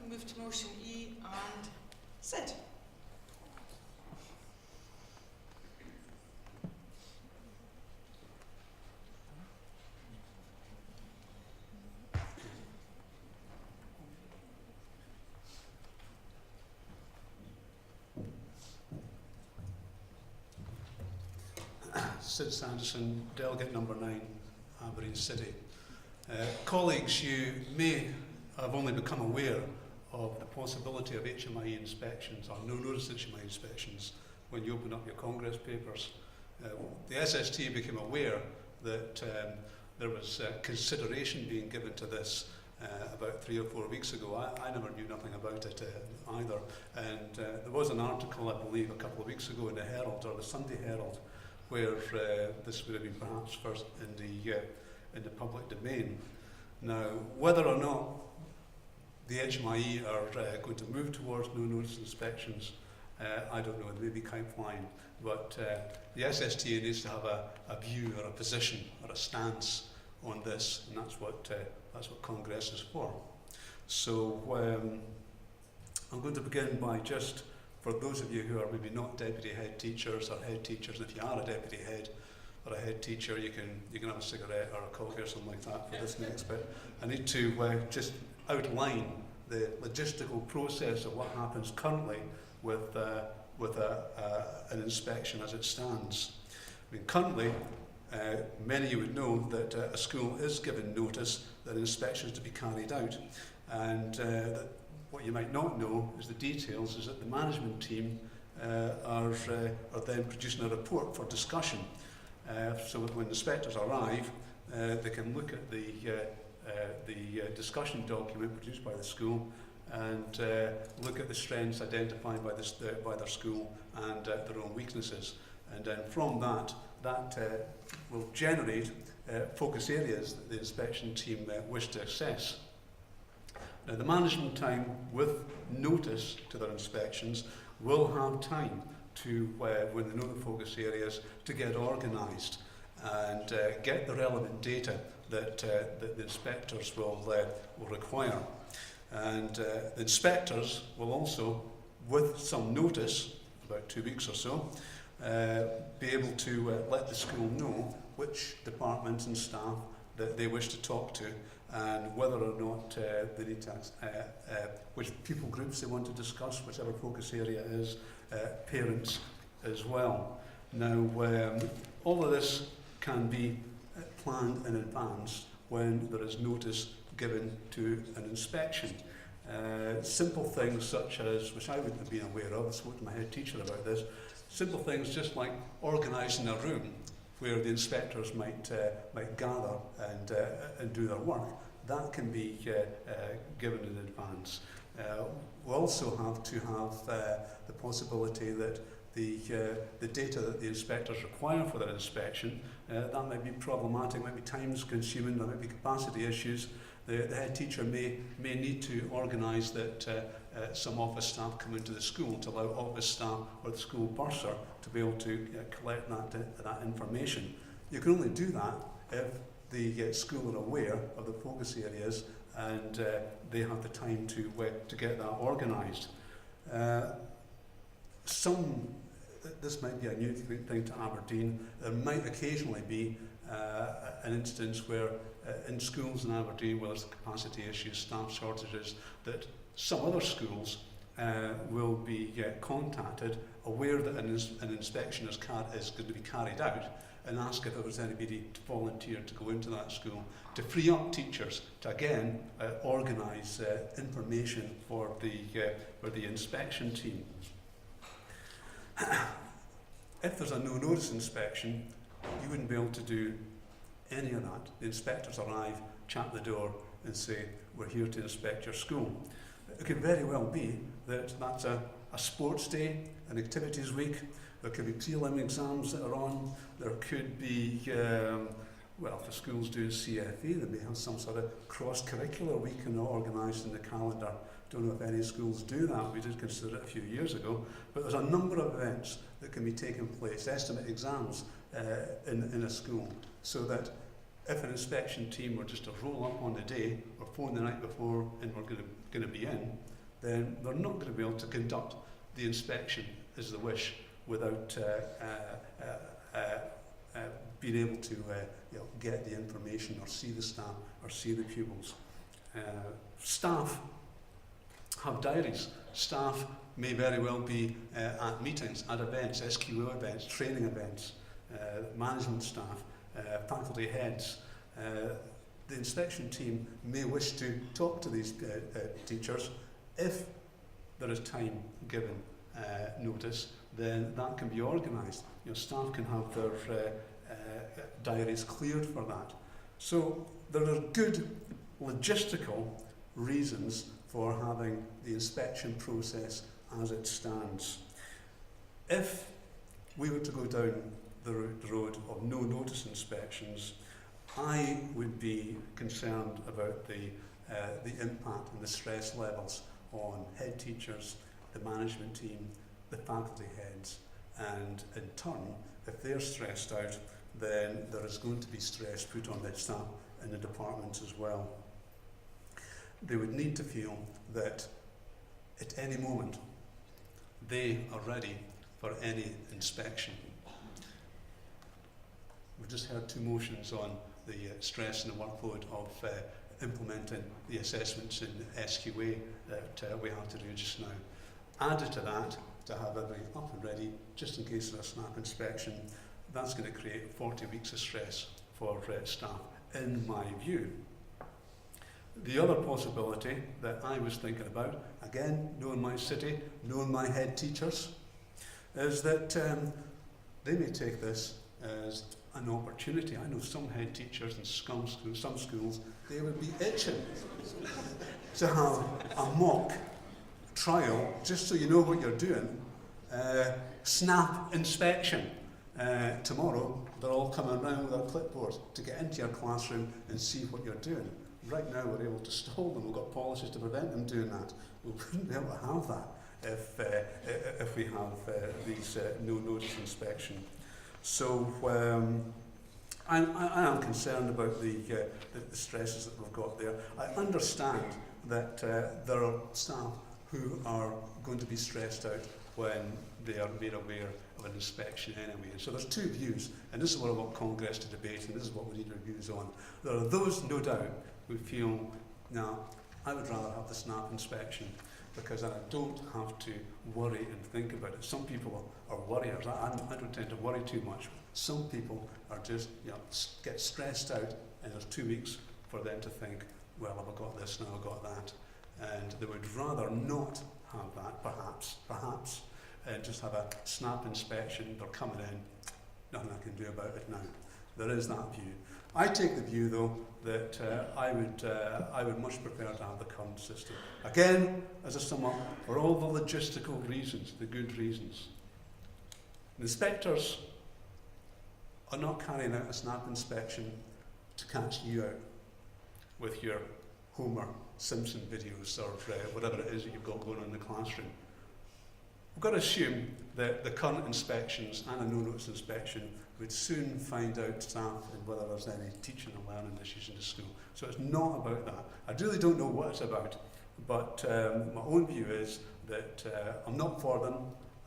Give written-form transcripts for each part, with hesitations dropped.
we move to motion E and Sid. Sid Sandison, delegate number 9, Aberdeen City. Colleagues, you may have only become aware of the possibility of HMIe inspections or no notice HMIe inspections when you open up your Congress papers. The SSTA became aware that there was consideration being given to this about 3 or 4 weeks ago. I never knew nothing about it either. And there was an article, I believe, a couple of weeks ago in the Herald, or the Sunday Herald, where this would have been perhaps first in the public domain. Now, whether or not the HMIe are going to move towards no notice inspections, I don't know. It may be quite fine, but the SSTA needs to have a view or a position or a stance on this, and that's what Congress is for. So I'm going to begin by just, for those of you who are maybe not deputy head teachers or head teachers, and if you are a deputy head or a head teacher, you can have a cigarette or a coffee or something like that for this next bit. I need to just outline the logistical process of what happens currently with an inspection as it stands. I mean, currently, many of you would know that a school is given notice that an inspection is to be carried out, and what you might not know is the details is that the management team are then producing a report for discussion. So that when inspectors arrive, they can look at the discussion document produced by the school and look at the strengths identified by their school and their own weaknesses. And then from that will generate focus areas that the inspection team wish to assess. Now, the management time with notice to their inspections will have time to, when they know the focus areas, to get organised and get the relevant data that the inspectors will require. And the inspectors will also, with some notice, about 2 weeks or so, be able to let the school know which departments and staff that they wish to talk to, and whether or not they need to, which people groups they want to discuss, whichever focus area is, parents as well. Now, all of this can be planned in advance when there is notice given to an inspection. Simple things such as, which I wouldn't have been aware of, I spoke to my head teacher about this, simple things just like organising a room where the inspectors might gather and do their work. That can be given in advance. We also have to have the possibility that the data that the inspectors require for their inspection, that might be problematic, might be time consuming, there might be capacity issues. The head teacher may need to organise that some office staff come into the school to allow office staff or the school bursar to be able to collect that information. You can only do that if the school are aware of the focus areas and they have the time to get that organised. This might be a new thing to Aberdeen. There might occasionally be an instance where in schools in Aberdeen where there's capacity issues, staff shortages, that some other schools will be contacted, aware that an inspection is going to be carried out, and ask if there was anybody to volunteer to go into that school, to free up teachers to again organise information for the inspection team. If there's a no-notice inspection, you wouldn't be able to do any of that. The inspectors arrive, chat the door and say, we're here to inspect your school. It could very well be that that's a sports day, an activities week. There could be prelim exams that are on. There could be, well, if the school's doing CFE, they may have some sort of cross-curricular week organised in the calendar. Don't know if any schools do that. We did consider it a few years ago. But there's a number of events that can be taking place, estimate exams in a school, so that if an inspection team were just to roll up on the day or phone the night before and we're going to be in, then they're not going to be able to conduct the inspection as they wish without being able to get the information or see the staff or see the pupils. Staff have diaries. Staff may very well be at meetings, at events, SQO events, training events, management staff, faculty heads. The inspection team may wish to talk to these teachers. If there is time given notice, then that can be organised. Staff can have their diaries cleared for that. So there are good logistical reasons for having the inspection process as it stands. If we were to go down the road of no notice inspections, I would be concerned about the impact and the stress levels on head teachers, the management team, the faculty heads, and in turn, if they're stressed out, then there is going to be stress put on the staff in the departments as well. They would need to feel that at any moment they are ready for any inspection. We've just heard two motions on the stress and the workload of implementing the assessments in SQA that we have to do just now. Added to that, to have everything up and ready, just in case of a snap inspection, that's going to create 40 weeks of stress for staff, in my view. The other possibility that I was thinking about, again, knowing my city, knowing my head teachers, is that they may take this as an opportunity. I know some head teachers in some schools, they would be itching to have a mock trial, just so you know what you're doing. Snap inspection. Tomorrow, they're all coming around with their clipboard to get into your classroom and see what you're doing. Right now, we're able to stall them. We've got policies to prevent them doing that. We wouldn't be able to have that if we have these no-notice inspection. So I am concerned about the stresses that we've got there. I understand that there are staff who are going to be stressed out when they are made aware of an inspection anyway. And so there's two views, and this is what I want Congress to debate, and this is what we need reviews on. There are those, no doubt, who feel, no, I would rather have the snap inspection because then I don't have to worry and think about it. Some people are worriers. I don't tend to worry too much. Some people are just, get stressed out, and there's 2 weeks for them to think, well, have I got this now, I've got that. And they would rather not have that, perhaps, and just have a snap inspection. They're coming in, nothing I can do about it now. There is that view. I take the view, though, that I would much prefer to have the current system. Again, as a sum up, for all the logistical reasons, the good reasons. Inspectors are not carrying out a snap inspection to catch you out with your Homer Simpson videos or whatever it is that you've got going on in the classroom. We've got to assume that the current inspections and a no-notice inspection would soon find out staff and whether there's any teaching and learning issues in the school. So it's not about that. I really don't know what it's about, but my own view is that I'm not for them.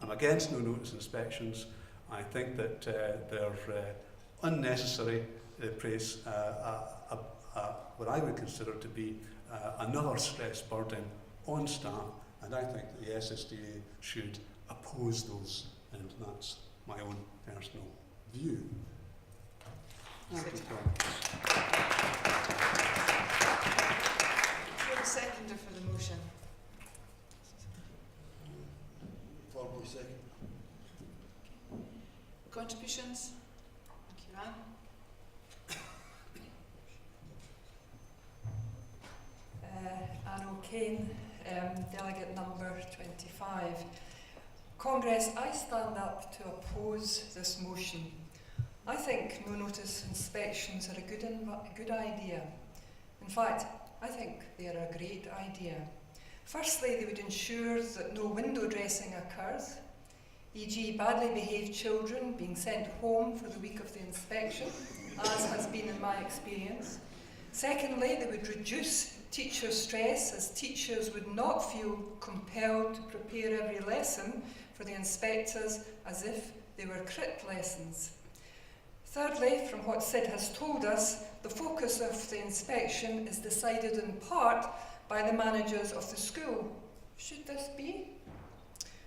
I'm against no-notice inspections. I think that they're unnecessary. They place what I would consider to be another stress burden on staff, and I think that the SSTA should oppose those, and that's my own personal view. Thank you, Who's the seconder for the motion? Formally second. Contributions? Thank you, Anne. Anne O'Kane, delegate number 25. Congress, I stand up to oppose this motion. I think no-notice inspections are a good idea. In fact, I think they are a great idea. Firstly, they would ensure that no window dressing occurs, e.g. badly behaved children being sent home for the week of the inspection, as has been in my experience. Secondly, they would reduce teacher stress, as teachers would not feel compelled to prepare every lesson for the inspectors as if they were crit lessons. Thirdly, from what Sid has told us, the focus of the inspection is decided in part by the managers of the school. Should this be?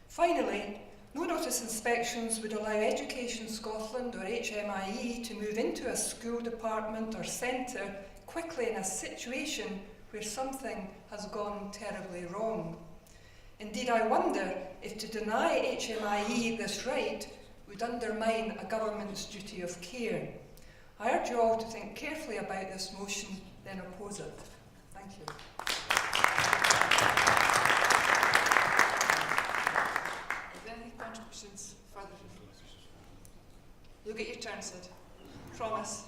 Finally, no notice inspections would allow Education Scotland or HMIe to move into a school department or centre quickly in a situation where something has gone terribly wrong. Indeed, I wonder if to deny HMIe this right would undermine a government's duty of care. I urge you all to think carefully about this motion, then oppose it. Thank you. Are there any contributions further? You'll get your turn, Sid. Promise.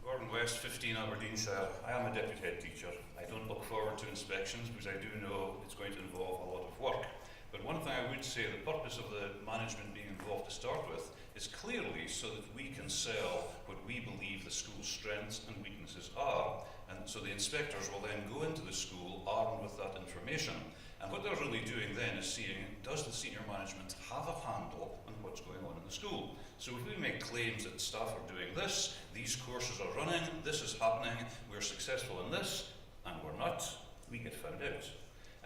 Gordon West, 15 Aberdeenshire. I am a deputy head teacher. I don't look forward to inspections because I do know it's going to involve a lot of work. But one thing I would say, the purpose of the management being involved to start with is clearly so that we can sell what we believe the school's strengths and weaknesses are. And so the inspectors will then go into the school armed with that information. And what they're really doing then is seeing, does the senior management have a handle on what's going on in the school? So if we make claims that staff are doing this, these courses are running, this is happening, we're successful in this, and we're not, we get found out.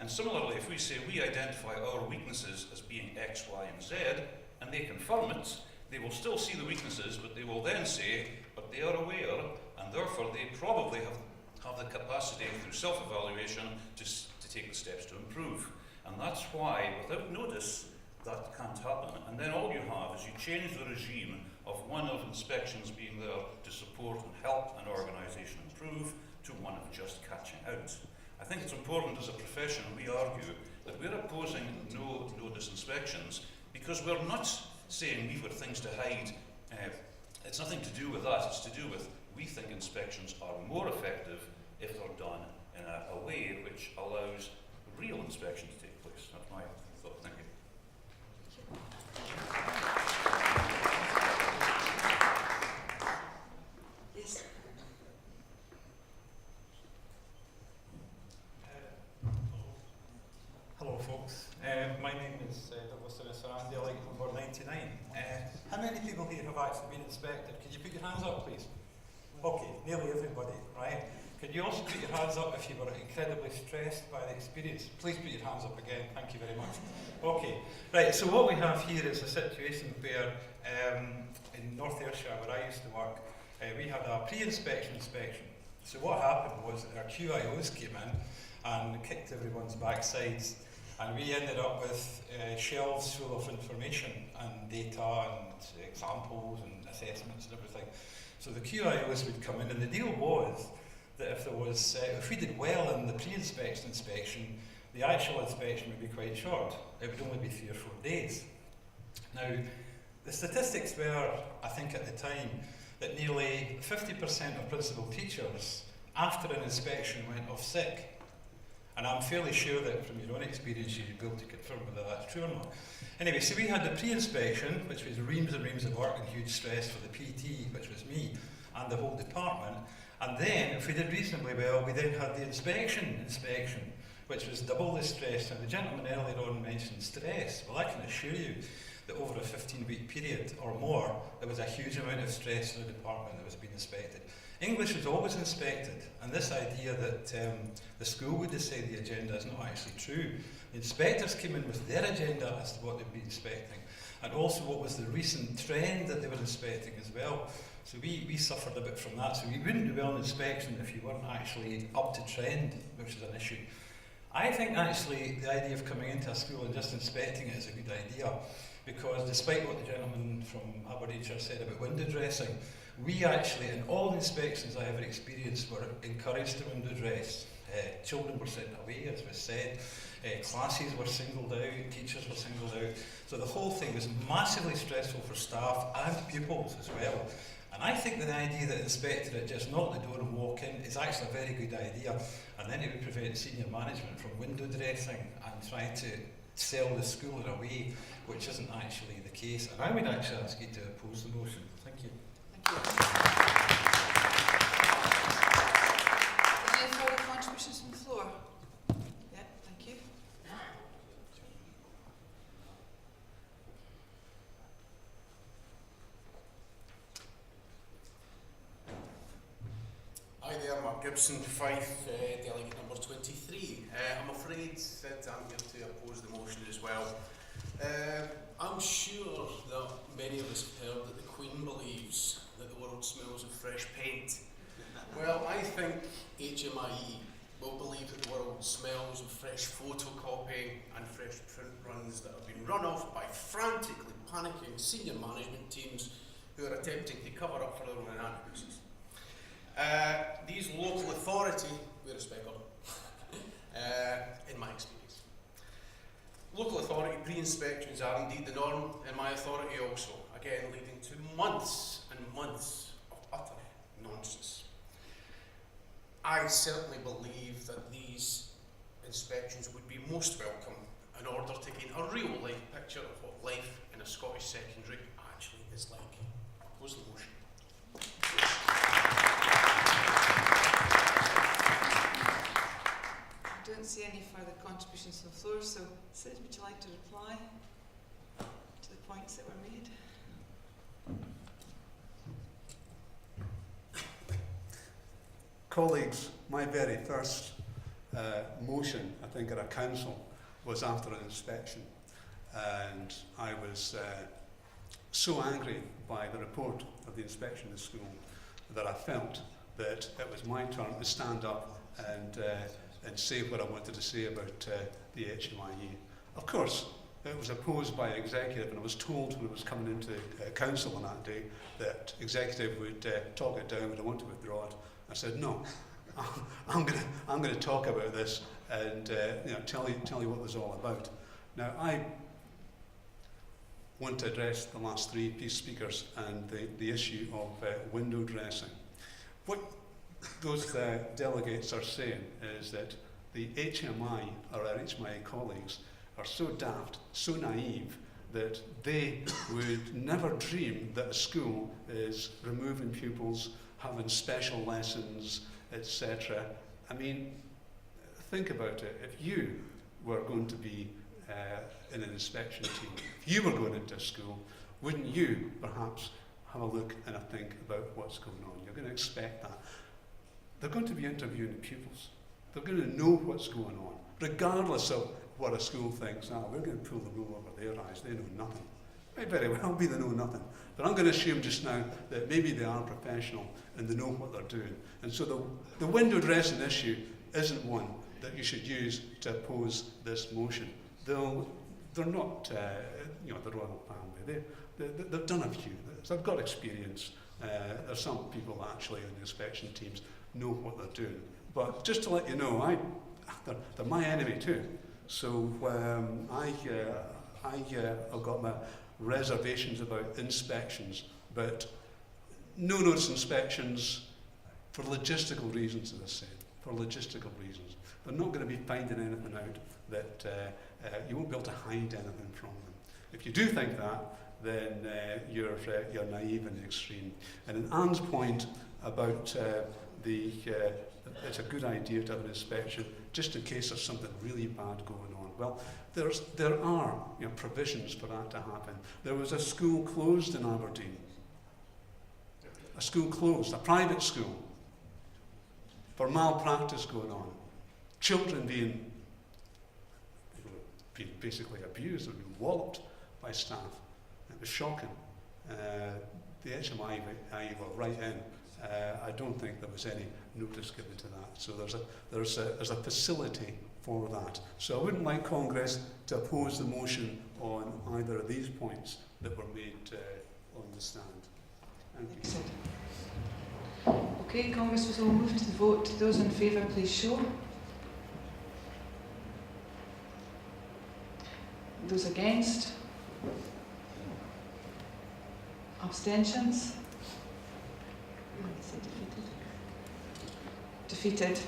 And similarly, if we say we identify our weaknesses as being X, Y, and Z, and they confirm it, they will still see the weaknesses, but they will then say, but they are aware, and therefore they probably have the capacity through self-evaluation to take the steps to improve. And that's why, without notice, that can't happen. And then all you have is you change the regime of one of inspections being there to support and help an organisation improve to one of just catching out. I think it's important as a profession we argue that we're opposing no notice inspections because we're not saying we've got things to hide. It's nothing to do with that, it's to do with we think inspections are more effective if they're done in a way which allows real inspection to take place. That's my thought. Thank you. Yes. Hello folks, my name is Douglas Sandison. I'm delegate number 99. How many people here have actually been inspected? Could you put your hands up please? Okay, nearly everybody, right? Could you also put your hands up if you were incredibly stressed by the experience? Please put your hands up again, thank you very much. Okay, right, so what we have here is a situation where in North Ayrshire, where I used to work, we had a pre-inspection inspection. So what happened was that our QIOs came in and kicked everyone's backsides, and we ended up with shelves full of information and data and examples and assessments and everything. So the QIOs would come in, and the deal was that if we did well in the pre-inspection inspection, the actual inspection would be quite short. It would only be 3 or 4 days. Now, the statistics were, I think at the time, that nearly 50% of principal teachers, after an inspection, went off sick. And I'm fairly sure that from your own experience you'd be able to confirm whether that's true or not. Anyway, so we had the pre-inspection, which was reams and reams of work and huge stress for the PT, which was me, and the whole department. And then, if we did reasonably well, we then had the inspection, which was double the stress. And the gentleman earlier on mentioned stress. Well, I can assure you that over a 15-week period or more, there was a huge amount of stress in the department that was being inspected. English was always inspected, and this idea that the school would decide the agenda is not actually true. The inspectors came in with their agenda as to what they'd be inspecting, and also what was the recent trend that they were inspecting as well. So we suffered a bit from that, so we wouldn't do well in inspection if you weren't actually up to trend, which is an issue. I think actually the idea of coming into a school and just inspecting it is a good idea, because despite what the gentleman from Aberdeenshire said about window dressing, we actually, in all the inspections I ever experienced, were encouraged to window dress. Children were sent away, as was said. Classes were singled out, teachers were singled out. So the whole thing was massively stressful for staff and pupils as well. And I think that the idea that inspectorate just knock the door and walk in is actually a very good idea. And then it would prevent senior management from window dressing and trying to sell the school in a way which isn't actually the case. And I would actually ask you to oppose the motion. Thank you. Any further contributions from the floor? Yeah, thank you. Hi there, Mark Gibson, Fife, delegate number 23. I'm afraid that I'm here to oppose the motion as well. I'm sure that many of us have heard that the Queen believes that the world smells of fresh paint. Well, I think HMIe will believe that the world smells of fresh photocopying and fresh print runs that have been run off by frantically panicking senior management teams who are attempting to cover up for their own inadequacies. These local authority, with respect of in my experience, local authority pre-inspections are indeed the norm in my authority also, again leading to months and months of utter nonsense. I certainly believe that these inspections would be most welcome in order to gain a real life picture of what life in a Scottish secondary actually is like. Oppose the motion. I don't see any further contributions from the floor, so Sid, would you like to reply to the points that were made? Colleagues, my very first motion, I think, at a council was after an inspection, and I was so angry by the report of the inspection of the school that I felt that it was my turn to stand up and say what I wanted to say about the HMIe. Of course, it was opposed by executive, and I was told when I was coming into council on that day that executive would talk it down, but I want to withdraw it. I said, no, I'm going to talk about this and tell you what it was all about. Now, I want to address the last three speakers and the issue of window dressing. What those delegates are saying is that the HMI, or our HMIe colleagues, are so daft, so naive, that they would never dream that a school is removing pupils, having special lessons, etc. I mean, think about it. If you were going to be in an inspection team, if you were going into a school, wouldn't you perhaps have a look and a think about what's going on? You're going to expect that. They're going to be interviewing the pupils. They're going to know what's going on, regardless of what a school thinks. We're going to pull the wool over their eyes. They know nothing. Might very well be they know nothing. But I'm going to assume just now that maybe they are professional and they know what they're doing. And so the window dressing issue isn't one that you should use to oppose this motion. They're not, the royal family. They've done a few. They've got experience. There's some people actually in the inspection teams know what they're doing. But just to let you know, they're my enemy too. So I've got my reservations about inspections, but no notice inspections for logistical reasons, as I said, for logistical reasons. They're not going to be finding anything out that you won't be able to hide anything from them. If you do think that, then you're naive in the extreme. And in Anne's point about it's a good idea to have an inspection just in case there's something really bad going on. Well, there are provisions for that to happen. There was a school closed in Aberdeen. A school closed, a private school, for malpractice going on. Children being basically abused and being walloped by staff. It was shocking. The HMIe were right in. I don't think there was any notice given to that. So there's a facility for that. So I wouldn't like Congress to oppose the motion on either of these points that were made on the stand. Thank you. Okay, Congress will move to the vote. Those in favour, please show. Those against? Abstentions? Defeated.